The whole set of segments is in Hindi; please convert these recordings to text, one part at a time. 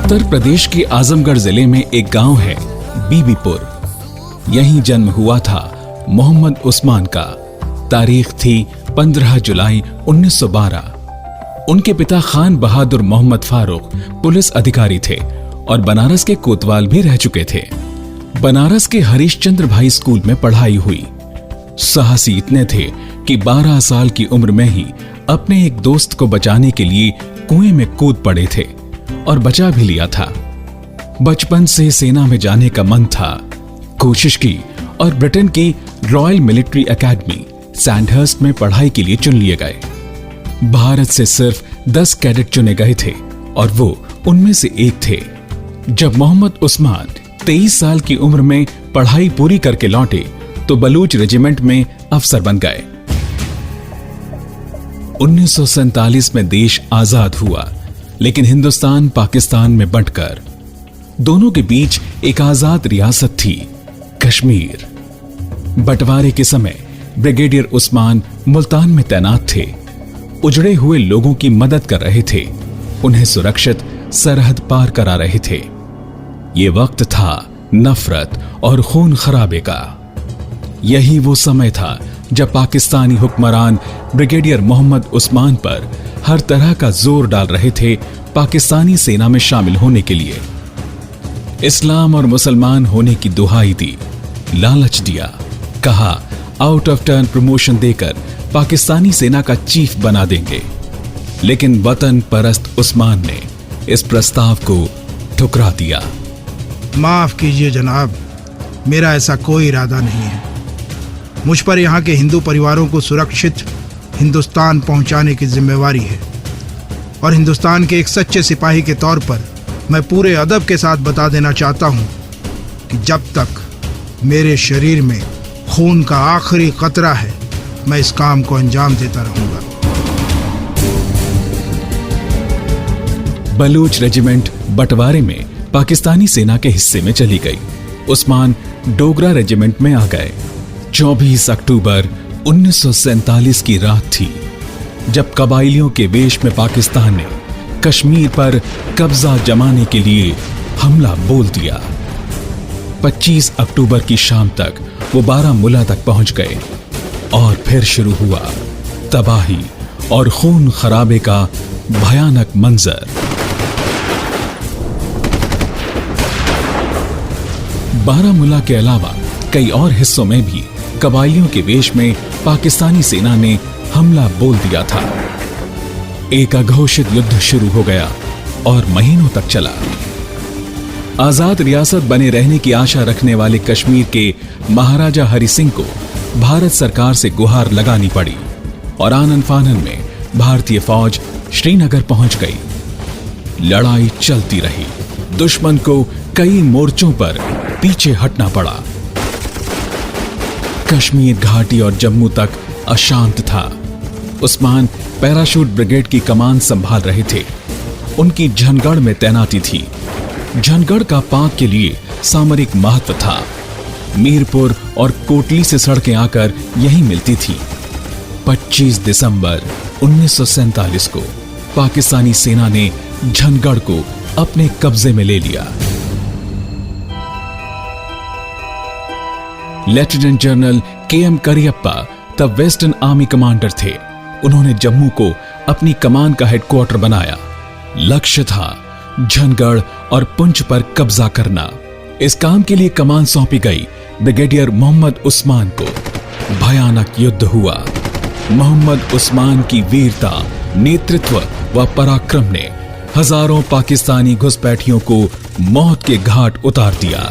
उत्तर प्रदेश के आजमगढ़ जिले में एक गांव है बीबीपुर। यहीं जन्म हुआ था मोहम्मद उस्मान का। तारीख थी 15 जुलाई 1912। उनके पिता खान बहादुर मोहम्मद फारूक पुलिस अधिकारी थे और बनारस के कोतवाल भी रह चुके थे। बनारस के हरीशचंद्र भाई स्कूल में पढ़ाई हुई। साहसी इतने थे कि 12 साल की उम्र में ही अपने एक दोस्त को बचाने के लिए कुएं में कूद पड़े थे और बचा भी लिया था। बचपन से सेना में जाने का मन था। कोशिश की और ब्रिटेन की रॉयल मिलिट्री एकेडमी सैंडहर्स्ट में पढ़ाई के लिए चुन लिए गए। भारत से सिर्फ 10 कैडेट चुने गए थे और वो उनमें से एक थे। जब मोहम्मद उस्मान 23 साल की उम्र में पढ़ाई पूरी करके लौटे तो बलूच रेजिमेंट में अफसर बन गए। 1947 में देश आजाद हुआ, लेकिन हिंदुस्तान पाकिस्तान में बंटकर दोनों के बीच एक आजाद रियासत थी, कश्मीर। बंटवारे के समय ब्रिगेडियर उस्मान मुल्तान में तैनात थे। उजड़े हुए लोगों की मदद कर रहे थे, उन्हें सुरक्षित सरहद पार करा रहे थे। ये वक्त था नफरत और खून खराबे का। यही वो समय था जब पाकिस्तानी हुक्मरान ब्रिगेडियर मोहम्मद उस्मान पर हर तरह का जोर डाल रहे थे पाकिस्तानी सेना में शामिल होने के लिए। इस्लाम और मुसलमान होने की दुहाई दी, लालच दिया, कहा आउट ऑफ टर्न प्रमोशन देकर पाकिस्तानी सेना का चीफ बना देंगे। लेकिन वतन परस्त उस्मान ने इस प्रस्ताव को ठुकरा दिया। माफ कीजिए जनाब, मेरा ऐसा कोई इरादा नहीं है। मुझ पर यहाँ के हिंदू परिवारों को सुरक्षित हिंदुस्तान पहुँचाने की जिम्मेवारी है और हिंदुस्तान के एक सच्चे सिपाही के तौर पर मैं पूरे अदब के साथ बता देना चाहता हूँ कि जब तक मेरे शरीर में खून का आखिरी कतरा है, मैं इस काम को अंजाम देता रहूंगा। बलूच रेजिमेंट बंटवारे में पाकिस्तानी सेना के हिस्से में चली गई। उस्मान डोगरा रेजिमेंट में आ गए। 24 अक्टूबर 1947 की रात थी जब कबाइलियों के वेश में पाकिस्तान ने कश्मीर पर कब्जा जमाने के लिए हमला बोल दिया। 25 अक्टूबर की शाम तक वो बारामूला तक पहुंच गए और फिर शुरू हुआ तबाही और खून खराबे का भयानक मंजर। बारामूला के अलावा कई और हिस्सों में भी कबाइलियों के वेश में पाकिस्तानी सेना ने हमला बोल दिया था। एक अघोषित युद्ध शुरू हो गया और महीनों तक चला। आजाद रियासत बने रहने की आशा रखने वाले कश्मीर के महाराजा हरि सिंह को भारत सरकार से गुहार लगानी पड़ी और आनन फानन में भारतीय फौज श्रीनगर पहुंच गई। लड़ाई चलती रही। दुश्मन को कई मोर्चों पर पीछे हटना पड़ा। कश्मीर घाटी और जम्मू तक अशांत था। उस्मान पैराशूट ब्रिगेड की कमान संभाल रहे थे। उनकी झनगढ़ में तैनाती थी। झनगढ़ का पाक के लिए सामरिक महत्व था। मीरपुर और कोटली से सड़कें आकर यहीं मिलती थी। 25 दिसंबर 1947 को पाकिस्तानी सेना ने झनगढ़ को अपने कब्जे में ले लिया। Lieutenant general KM. करियप्पा तब वेस्टर्न आर्मी कमांडर थे। उन्होंने जम्मू को अपनी कमान का हेडक्वार्टर बनाया। लक्ष्य था झनगढ़ और पुंछ पर कब्जा करना। इस काम के लिए कमान सौंपी गई ब्रिगेडियर मोहम्मद उस्मान को। भयानक युद्ध हुआ। मोहम्मद उस्मान की वीरता, नेतृत्व व पराक्रम ने हजारों पाकिस्तानी घुसपैठियों को मौत के घाट उतार दिया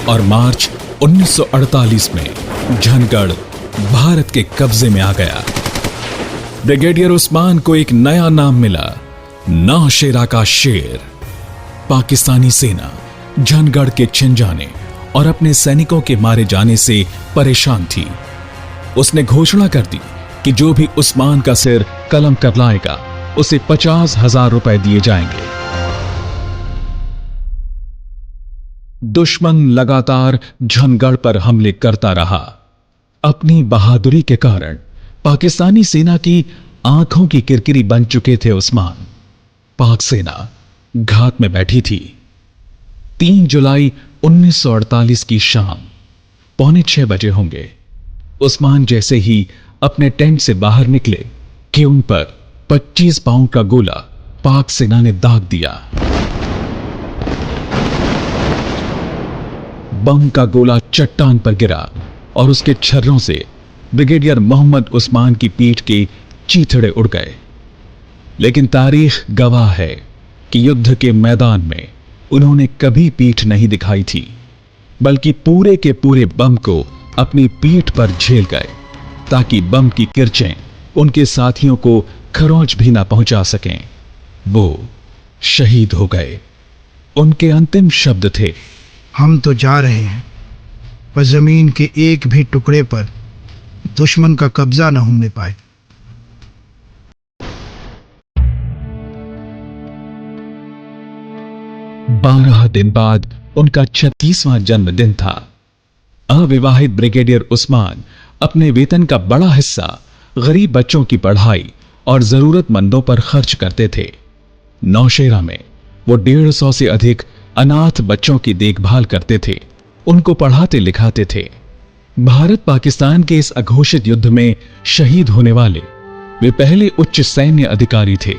और मार्च 1948 में झनगढ़ भारत के कब्जे में आ गया। ब्रिगेडियर उस्मान को एक नया नाम मिला, नौशेरा का शेर। पाकिस्तानी सेना झनगढ़ के छिन जाने और अपने सैनिकों के मारे जाने से परेशान थी। उसने घोषणा कर दी कि जो भी उस्मान का सिर कलम कर लाएगा उसे 50,000 रुपए दिए जाएंगे। दुश्मन लगातार झनगढ़ पर हमले करता रहा। अपनी बहादुरी के कारण पाकिस्तानी सेना की आंखों की किरकिरी बन चुके थे उस्मान। पाक सेना घात में बैठी थी। 3 जुलाई 1948 की शाम 5:45 होंगे। उस्मान जैसे ही अपने टेंट से बाहर निकले कि उन पर 25 पाउंड का गोला पाक सेना ने दाग दिया। बम का गोला चट्टान पर गिरा और उसके छर्रों से ब्रिगेडियर मोहम्मद उस्मान की पीठ के चीथड़े उड़ गए। लेकिन तारीख गवाह है कि युद्ध के मैदान में उन्होंने कभी पीठ नहीं दिखाई थी, बल्कि पूरे के पूरे बम को अपनी पीठ पर झेल गए ताकि बम की किरचें उनके साथियों को खरोंच भी ना पहुंचा सकें। वो शहीद हो गए। उनके अंतिम शब्द थे, हम तो जा रहे हैं, पर जमीन के एक भी टुकड़े पर दुश्मन का कब्जा न होने पाए। बारह दिन बाद उनका 36वां जन्मदिन था। अविवाहित ब्रिगेडियर उस्मान अपने वेतन का बड़ा हिस्सा गरीब बच्चों की पढ़ाई और जरूरतमंदों पर खर्च करते थे। नौशेरा में वो 150 से अधिक अनाथ बच्चों की देखभाल करते थे, उनको पढ़ाते लिखाते थे। भारत पाकिस्तान के इस अघोषित युद्ध में शहीद होने वाले वे पहले उच्च सैन्य अधिकारी थे।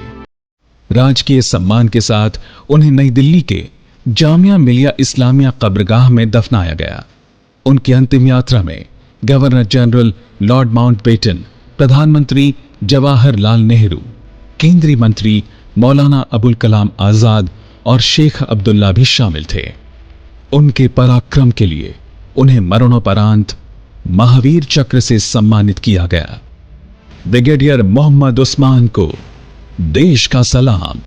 राजकीय सम्मान के साथ उन्हें नई दिल्ली के जामिया मिलिया इस्लामिया कब्रगाह में दफनाया गया। उनकी अंतिम यात्रा में गवर्नर जनरल लॉर्ड माउंटबेटन, प्रधानमंत्री जवाहरलाल नेहरू, केंद्रीय मंत्री मौलाना अबुल कलाम आजाद और शेख अब्दुल्ला भी शामिल थे। उनके पराक्रम के लिए उन्हें मरणोपरांत महावीर चक्र से सम्मानित किया गया। ब्रिगेडियर मोहम्मद उस्मान को देश का सलाम।